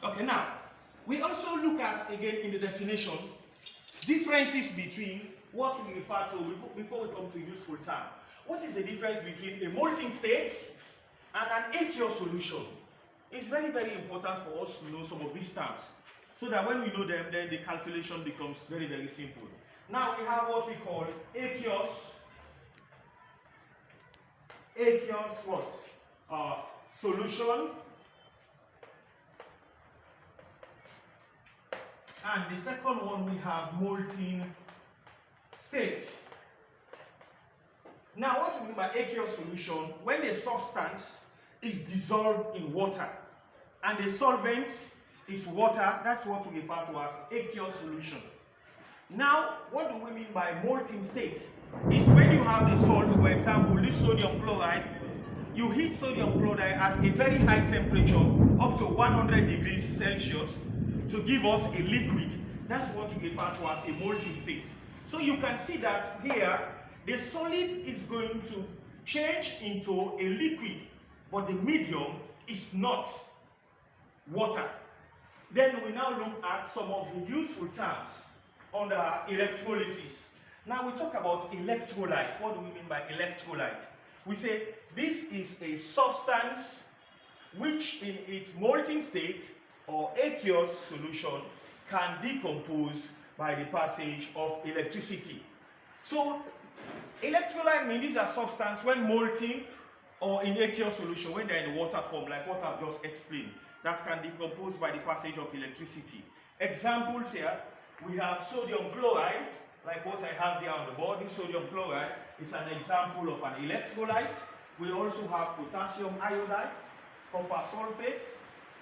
Okay, now, we also look at, again, in the definition, differences between what we refer to, before we come to useful term. What is the difference between a molten state and an aqueous solution? It's very, very important for us to know some of these terms, so that when we know them, then the calculation becomes very, very simple. Now we have what we call aqueous what? Solution. And the second one, we have molten state. Now, what we mean by aqueous solution, when a substance is dissolved in water and the solvent is water, that's what we refer to as aqueous solution. Now, what do we mean by molten state? Is when you have the salts, for example, this sodium chloride, you heat sodium chloride at a very high temperature, up to 100 degrees Celsius, to give us a liquid. That's what we refer to as a molten state. So you can see that here, the solid is going to change into a liquid, but the medium is not water. Then we now look at some of the useful terms under electrolysis. Now we talk about electrolyte. What do we mean by electrolyte? We say this is a substance which in its molten state or aqueous solution can decompose by the passage of electricity. So electrolyte means these are substances when molten or in aqueous solution, when they're in water form, like what I've just explained, that can decompose by the passage of electricity. Examples here, we have sodium chloride, like what I have there on the board. This sodium chloride is an example of an electrolyte. We also have potassium iodide, copper sulfate,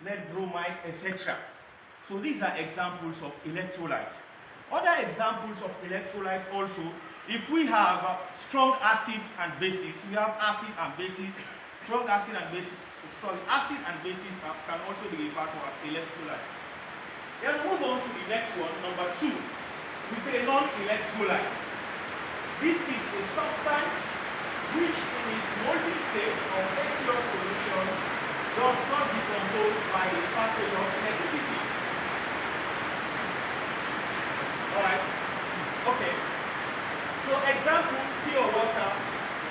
lead bromide, etc. So these are examples of electrolyte. Other examples of electrolyte also, if we have strong acids and bases, we have acid and bases, strong acid and bases, acid and bases can also be referred to as electrolyte. Then we move on to the next one, number 2. We say non-electrolyte. This is a substance which in its molten state or aqueous solution does not decompose by the passage of electricity. Alright? Okay. So example, pure water,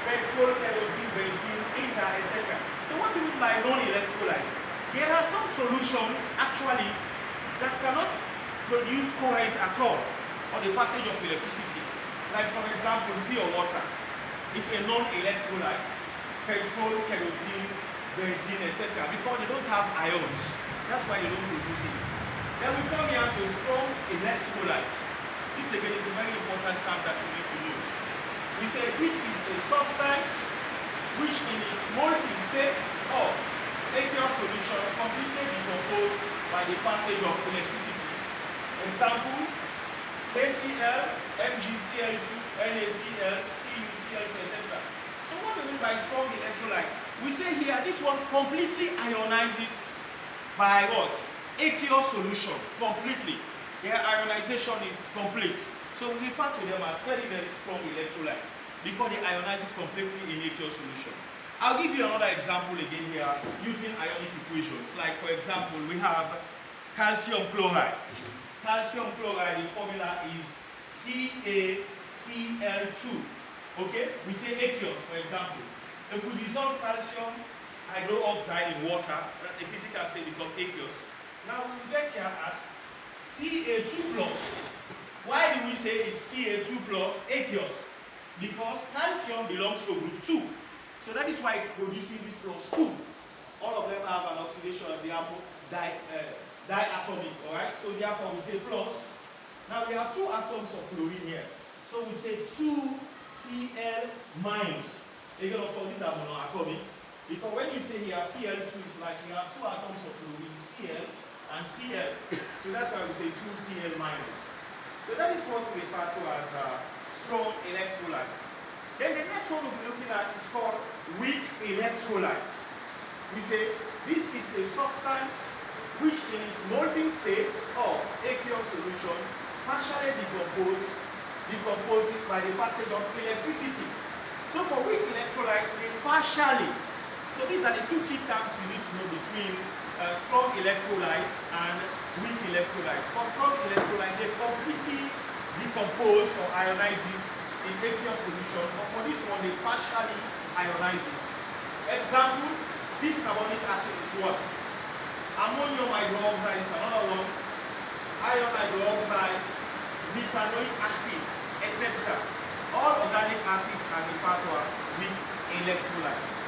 petrol, kerosene, benzene, ether, etc. So what do you mean by non-electrolyte? There are some solutions actually that cannot produce current at all on the passage of electricity. Like for example, pure water is a non-electrolyte, petrol, kerosene, benzene, etc. because they don't have ions. That's why they don't produce it. Then we come here to strong electrolyte. This again is a very important term that you need to know. We say this is a substance which in its molten state or aqueous solution completely decomposed by the passage of electricity. Example, HCl, MgCl2, NaCl, CuCl2, etc. So what do we mean by strong electrolyte? We say here this one completely ionizes by what? Aqueous solution, completely. Their ionization is complete. So we refer to them as very, very strong electrolytes because they ionizes completely in aqueous solution. I'll give you another example again here using ionic equations. Like for example, we have calcium chloride. Calcium chloride, the formula is CaCl2. Okay? We say aqueous, for example. If we dissolve calcium hydroxide in water, the physical say become aqueous. Now we will get here as Ca2+. Why do we say it's Ca2+ aqueous? Because calcium belongs to group 2. So that is why it's producing this +2. All of them have an oxidation of the diatomic, alright? So therefore we say plus. Now we have 2 atoms of chlorine here. So we say 2Cl-. Again, of course, these are monoatomic. Because when you say here Cl2 is like we have 2 atoms of chlorine, Cl and Cl. So that's why we say 2Cl-. So that is what we refer to as strong electrolyte. Then the next one we'll be looking at is called weak electrolyte. We say this is a substance which in its molten state or aqueous solution partially decomposes by the passage of electricity. So for weak electrolytes, they partially So these are the two key terms you need to know between strong electrolyte and weak electrolyte. For strong electrolyte, they completely decompose or ionizes in aqueous solution, but for this one, they partially ionizes. Example, this carbonic acid is what? Ammonium hydroxide is another one, iron hydroxide, methanoic acid, etc. All organic acids are referred to as weak electrolyte.